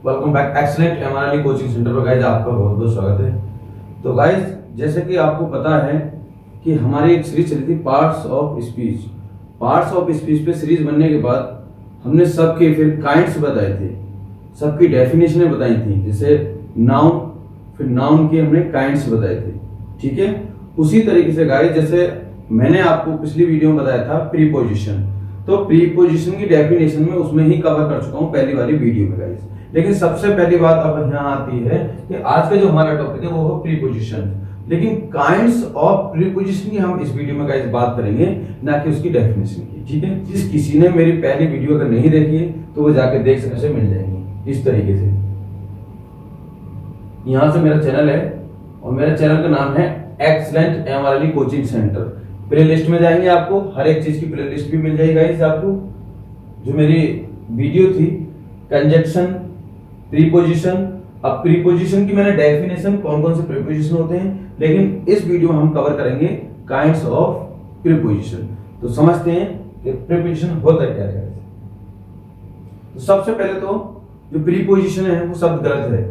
Welcome back excellent MRL coaching centre पर guys आपका बहुत बहुत स्वागत है। तो गाइस जैसे कि आपको पता है कि हमारी एक सीरीज चली थी पार्ट्स ऑफ स्पीच पे सीरीज बनने के बाद हमने सबके फिर काइंड्स बताए थे, सबकी डेफिनेशनें बताई थी, जैसे नाउन, फिर नाउन के हमने काइंड्स बताए थे। ठीक है, उसी तरीके से गाइस जैसे मैंने आपको पिछली वीडियो में बताया था प्रीपोजिशन, तो प्रीपोजिशन की डेफिनेशन में उसमें ही कवर कर चुका हूं पहली वाली वीडियो में गाइस। लेकिन सबसे पहली बात अब यहाँ आती है कि आज का जो हमारा टॉपिक है वो है प्रीपोजिशन, लेकिन काइंड्स ऑफ प्रीपोजिशन की हम इस वीडियो में गाइस बात करेंगे, ना कि उसकी डेफिनेशन की। ठीक है, जिस किसी ने मेरी पहली वीडियो अगर नहीं देखी है तो वो जाके देख सकते से मिल जाएंगी इस तरीके से। यहाँ से मेरा चैनल है और मेरे चैनल का नाम है excellent MRL coaching centre. Playlist में जाएंगे, आपको हर एक चीज की प्लेलिस्ट भी मिल जाएगी गाइस। आपको जो मेरी वीडियो थी कंजक्शन, प्रीपोजिशन, अब प्रीपोजिशन की मैंने डेफिनेशन कौन कौन से प्रीपोजिशन होते हैं, लेकिन इस वीडियो में हम कवर करेंगे काइंड्स ऑफ प्रीपोजिशन। तो समझते हैं कि प्रीपोजिशन होता क्या है। तो सबसे पहले तो जो प्रीपोजिशन है वो शब्द गलत है,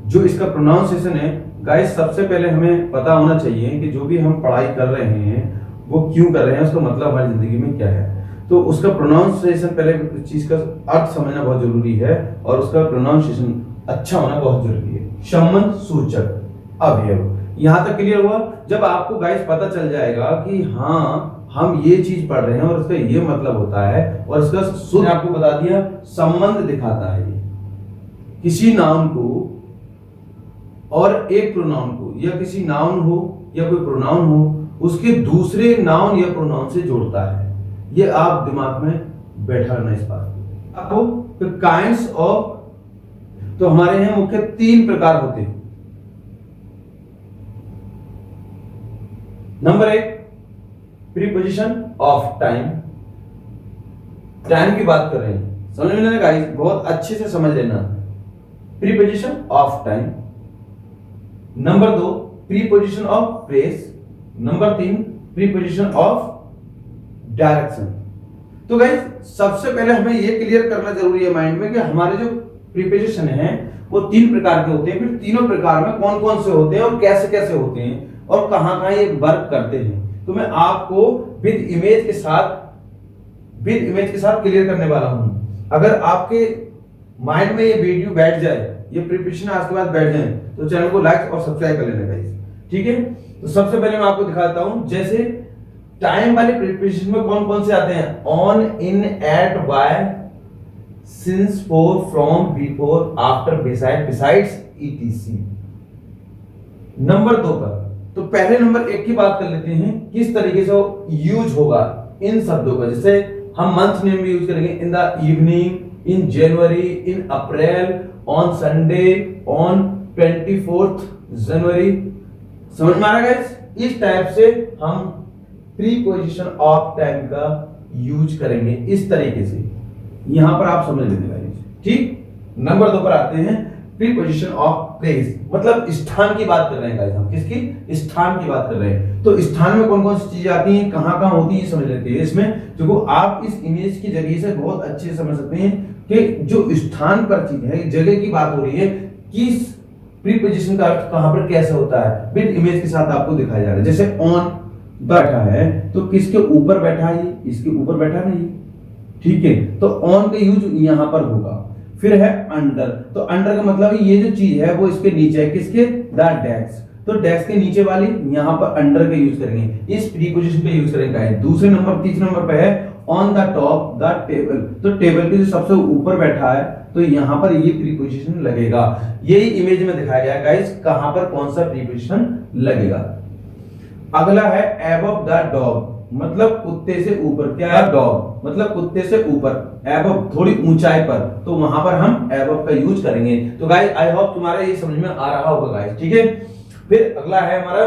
जो इसका प्रोनाउंसिएशन है गाइस सबसे पहले हमें पता होना चाहिए कि जो भी हम पढ़ाई कर रहे हैं वो क्यों कर रहे हैं, उसका मतलब हमारी जिंदगी में क्या है। तो उसका प्रोनाउंसिएशन पहले चीज का अर्थ समझना बहुत जरूरी है और उसका प्रोनाउंसिएशन अच्छा होना बहुत जरूरी है। संबंध सूचक अवयव, यहां तक क्लियर हुआ। जब आपको गाइस पता चल जाएगा कि हाँ हम ये चीज पढ़ रहे हैं और उसका ये मतलब होता है और उसका सूत्र आपको बता दिया, संबंध दिखाता है ये किसी नाउन को और एक प्रोनाउन को, या किसी नाउन हो या कोई प्रोनाउन हो उसके दूसरे नाउन या प्रोनाउन से जोड़ता है। ये आप दिमाग में बैठा रहना इस बात को। आपको काइंड्स ऑफ, तो हमारे यहां मुख्य 3 प्रकार होते हैं। Number 1 preposition of time, time की बात कर रहे हैं, समझ में ना गाइस, बहुत अच्छे से समझ लेना। Preposition of time. Number 2 preposition of place. Number 3 preposition of direction. तो गाइस सबसे पहले हमें यह क्लियर करना जरूरी है माइंड में कि हमारे जो प्रीपोजिशन है वो 3 प्रकार के होते हैं, फिर तीनों प्रकार में कौन कौन से होते हैं और कैसे कैसे होते हैं और कहां कहां ये वर्क करते हैं। तो मैं आपको विद इमेज के साथ क्लियर करने वाला हूं। अगर आपके माइंड में ये वीडियो बैठ जाए, ये प्रीपोजिशन आज के बाद बैठ जाए, तो चैनल को लाइक और सब्सक्राइब कर लेना गाइस। ठीक है, तो सबसे पहले मैं आपको दिखाता हूं, जैसे टाइम वाले प्रीपोजिशन में कौन कौन से आते हैं, on, in, at, by, since, for, from, before, after, beside, besides, etc. Number 2 पर, तो पहले नंबर 1 की बात कर लेते हैं, किस तरीके से यूज होगा इन शब्दों का। जैसे हम मंथ नेम भी यूज करेंगे, in the evening, in January, in April, on Sunday, on 24th जनवरी। समझ में आ रहा है गाइस? इस टाइप से हम प्रीपोजिशन ऑफ टाइम का यूज करेंगे इस तरीके से। यहां पर आप समझ लेंगे गाइस। ठीक, नंबर 2 पर आते हैं प्रीपोजिशन ऑफ प्लेस, मतलब स्थान की बात कर रहे हैं गाइस हम। किसकी? स्थान की बात कर रहे हैं। तो स्थान में कौन कौन सी चीजें आती हैं, कहां कहां होती है, समझ लेते हैं इसमें, जो आप इस इमेज के जरिए से बहुत अच्छे से समझ सकते हैं कि जो स्थान पर चीज है, जगह की बात हो रही है, किस प्रीपोजिशन का अर्थ कहां पर कैसे होता है, विद इमेज के साथ आपको दिखाया जा रहा है। जैसे ऑन बैठा है तो किसके ऊपर बैठा है, इसके ऊपर बैठा नहीं। ठीक है, तो ऑन का यूज यहां पर होगा। फिर है अंडर, तो अंडर का मतलब ये जो चीज है वो इसके नीचे है, किसके? द डेस्क, तो डेस्क के नीचे वाली, यहां पर अंडर का यूज करेंगे, इस प्रीपोजिशन का यूज करेंगे। दूसरे नंबर, तीसरे नंबर पे है on the top the table, तो टेबल के जो सबसे ऊपर बैठा है तो यहां पर ये प्रीपोजिशन लगेगा। यही इमेज में दिखाया गया है गाइस, कहां पर कौन सा प्रीपोजिशन लगेगा। अगला है अबव द डॉग, मतलब कुत्ते से ऊपर। क्या है? डॉग मतलब कुत्ते से ऊपर, अबव थोड़ी ऊंचाई पर, तो वहां पर हम अबव का यूज करेंगे। तो गाइस आई होप तुम्हारे ये समझ में आ रहा होगा गाइस। ठीक है, फिर अगला है हमारा,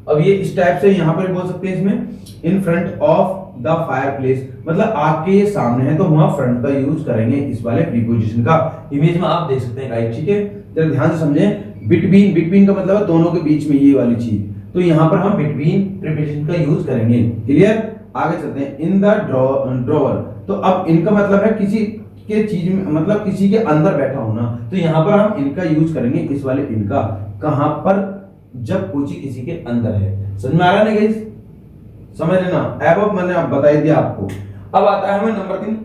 अब ये इस टाइप से यहां पर बोल सकते हैं इसमें, in front of the fireplace, मतलब आपके ये सामने है तो वहां फ्रंट का यूज करेंगे इस वाले प्रीपोजिशन का। इमेज में आप देख सकते हैं गाइस। ठीक है, जरा ध्यान से समझें। बिटवीन, बिटवीन का मतलब है दोनों के बीच में, ये वाली चीज, तो यहां पर हम बिटवीन प्रीपोजिशन का यूज करेंगे। क्लियर? आगे चलते हैं। इन द ड्रॉवर, तो अब इनका मतलब है किसी के चीज में, मतलब किसी के अंदर बैठा होना, तो यहाँ पर हम इनका यूज करेंगे, इस वाले इनका, कहां पर, जब कोई चीज किसी के अंदर है। समझ में आ रहा नहीं गाइस? समझ लेना, अब मैंने आप बता दिया आपको। अब आता है हमें नंबर 3,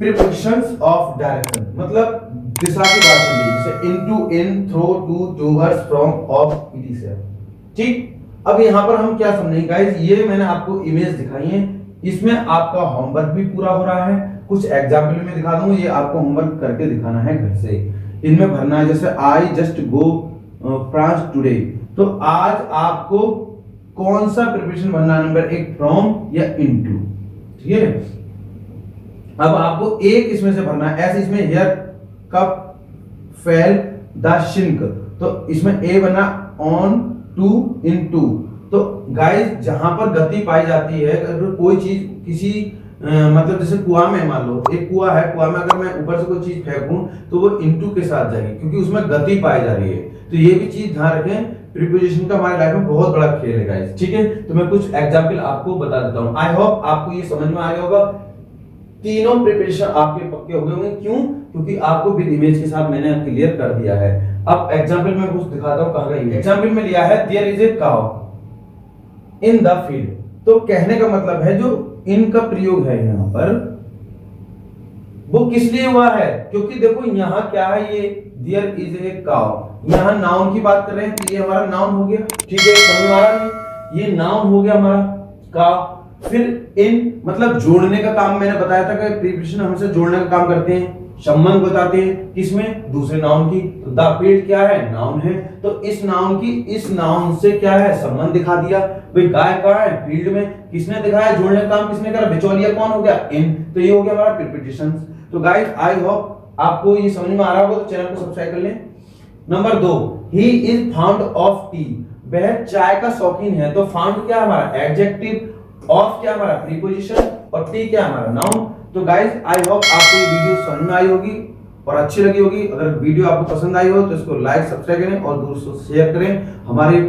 प्रीपोजिशंस ऑफ डायरेक्शन, मतलब दिशा की बात चल रही है, जैसे into, in, through, to, towards, from, off, it, ठीक। अब यहाँ पर हम क्या समझेंगे गाइस, ये मैंने आपको इमेज दिखाई है, इसमें आपका होमवर्क भी पूरा हो रहा है, कुछ एग्जाम्पल में दिखा दूंगा, ये आपको होमवर्क करके दिखाना है घर से, इनमें भरना है। जैसे I just go France today, तो आज आपको कौन सा प्रिपरेशन भरना है, नंबर 1 फ्रॉम या इनटू, ठीक है। अब आपको एक इसमें से भरना है, ऐसे इसमें here cup fail the shrink, तो इसमें ए बना ऑन टू इनटू। तो गाइस जहां पर गति पाई जाती है, अगर कोई चीज किसी मतलब जैसे कुआं में, मान लो एक कुआं है, कुआं में अगर मैं ऊपर से कोई चीज फेंकूं तो वो इनटू के साथ जाएगी, क्योंकि उसमें गति पाई जा रही है। तो ये भी चीज ध्यान रखें, प्रीपोजिशन का हमारे लाइफ में बहुत बड़ा खेल है गाइस, ठीक है। तो मैं कुछ एग्जांपल आपको बता देता हूं, आई होप आपको ये समझ में आ गया होगा। तीनों प्रिपरेशन आपके पक्के हो गए होंगे, क्यों? क्योंकि आपको विद इमेज के साथ मैंने क्लियर कर दिया है। अब एग्जांपल में कुछ दिखाता हूं, कहां गई एग्जांपल में लिया है, there is a cow in the field. तो कहने का मतलब है जो इनका प्रयोग है यहाँ पर, वो किस लिए हुआ है, क्योंकि देखो यहाँ क्या है, ये देयर इज ए काउ, यहाँ नाउन की बात कर रहे हैं, तो ये हमारा नाउन हो गया, ठीक है, समझ में आ रहा है, ये नाउन हो गया हमारा काउ। फिर इन मतलब जोड़ने का काम, मैंने बताया था कि प्रीपोजिशन हमसे जोड़ने का काम करते हैं, संबंध बताते हैं, किसमें, दूसरे नाउन की। तो द फील्ड क्या है, नाउन है, तो इस नाउन की इस नाउन से क्या है, संबंध दिखा दिया। भाई गाय कहाँ है, फील्ड में, किसने दिखाया, जोड़ने का काम किसने करा, बिचौलिया कौन हो गया, इन। तो ये हो गया हमारा प्रीपोजिशंस। तो गाइस आई होप आपको ये समझ में आ रहा होगा, तो चैनल को सब्सक्राइब कर लें। Number 2, he is found of T, वह चाय का शौकीन है। तो फाउंड क्या हमारा एडजेक्टिव, ऑफ क्या हमारा प्रीपोजिशन, और टी क्या हमारा नाउन। तो गाइस आई होप आपको ये वीडियो समझ में आई होगी और अच्छी लगी होगी। अगर वीडियो आपको पसंद आई हो तो इसको लाइक सब्सक्राइब करें और दोस्तों शेयर करें। हमारी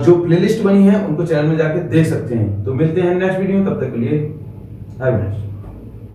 जो प्लेलिस्ट बनी है उनको चैनल में जाके देख सकते हैं। तो मिलते हैं नेक्स्ट वीडियो में, तब तक के लिए बाय बाय।